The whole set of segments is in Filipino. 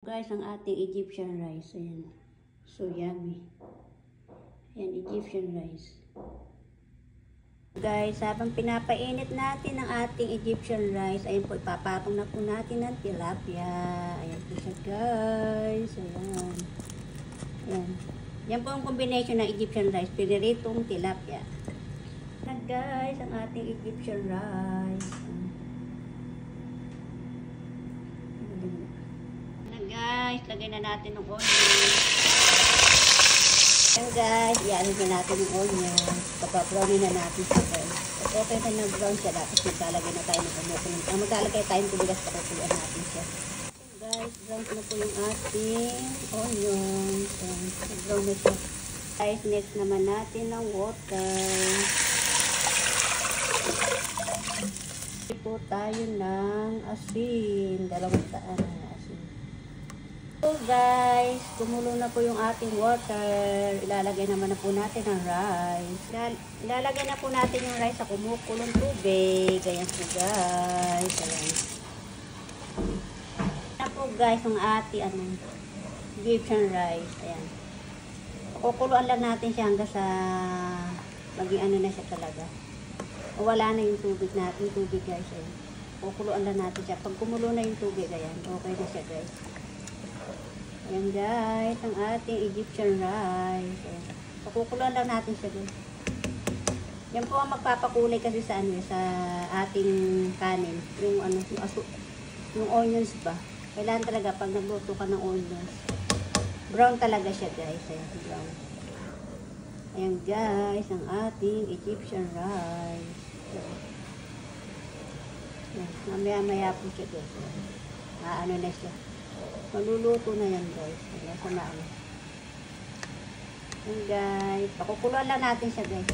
Guys, ang ating Egyptian rice. Ayan. So yummy. Ayan, Egyptian rice. Guys, habang pinapainit natin ang ating Egyptian rice, ayun po, ipapatong na po natin ng tilapia. Ayan po siya, guys. Ayan. Ayan. Yan po ang combination ng Egyptian rice, piniritong tilapia. Ayan, guys, ang ating Egyptian rice. Guys, lagay na natin ng onion. Ayan guys, i-ano na natin yung onion. Pagka-brownin na natin siya guys. At okay na na-brown siya, tapos maglalagay na tayo ng kumukulong. Maglalagay tayo ng tubigas, pakukuluan natin siya. Guys, brown na po yung ating onion. Brown na siya. Guys, next naman natin ng water. Po tayo ng asin. 2 taan. So guys, kumulo na po yung ating water. Ilalagay naman na po natin ang rice. Ilalagay na po natin yung rice sa kumukulong tubig. Ayan po guys. Ayan. Ayan po guys, ang ating Egyptian rice. Ayan. Kukuluan lang natin siya hanggang sa maging ano na siya talaga. Wala na yung tubig natin. Yung tubig guys. Ayan. Kukuluan lang natin siya. Pag kumulo na yung tubig, ayan. Okay na siya guys. Ayan guys, ang ating Egyptian rice. Ayan. Pakukuluan lang natin siya guys. Yan po ang magpapakulay kasi sa ano, sa ating kanin. Yung ano, yung onions ba. Kailangan talaga pag nagluto ka ng onions. Brown talaga siya guys. Ayan, brown. Ayan guys, ang ating Egyptian rice. Ayan, mamaya-maya po siya guys. Ano na siya. Maluluto na yan guys. Wala sa naano. Ayan guys. Pakukuluan lang natin siya guys.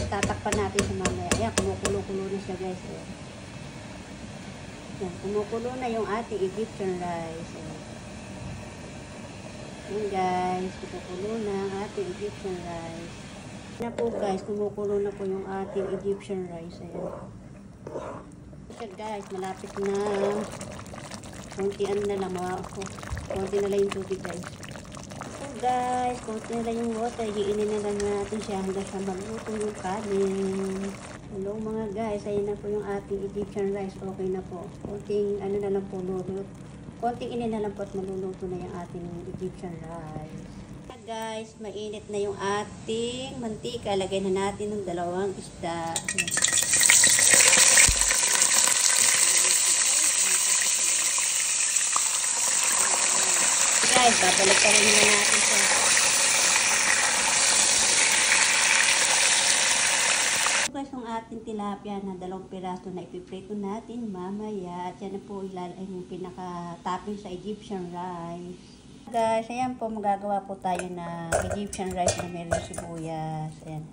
Tatakpan natin siya mamaya. Ayan, kumukulo-kulo na siya guys. Ayan. Ayan, kumukulo na yung ating Egyptian rice. Ayan. Ayan guys. Kumukulo na ang ating Egyptian rice. Ayan na po guys. Kumukulo na po yung ating Egyptian rice. Ayan. Ayan guys. Malapit na. Konti ano na lang, konti na lang yung tubig guys. So guys, konti na lang yung water, iinin na lang natin siya hanggang sa magluto yung kanin. Hello mga guys, ayun na po yung ating Egyptian rice, okay na po. Konting ano na lang po, konting inin na lang po at maluluto na yung ating Egyptian rice. Guys, mainit na yung ating mantika, lagay na natin ng 2 isda. Guys, babalik ka rin na natin siya. Guys, yung ating tilapia na 2 piraso na ipiprito natin mamaya. At yan na po yung pinaka-topping sa Egyptian rice. Guys, ayan po, magagawa po tayo na Egyptian rice na meron sibuyas. Ayan.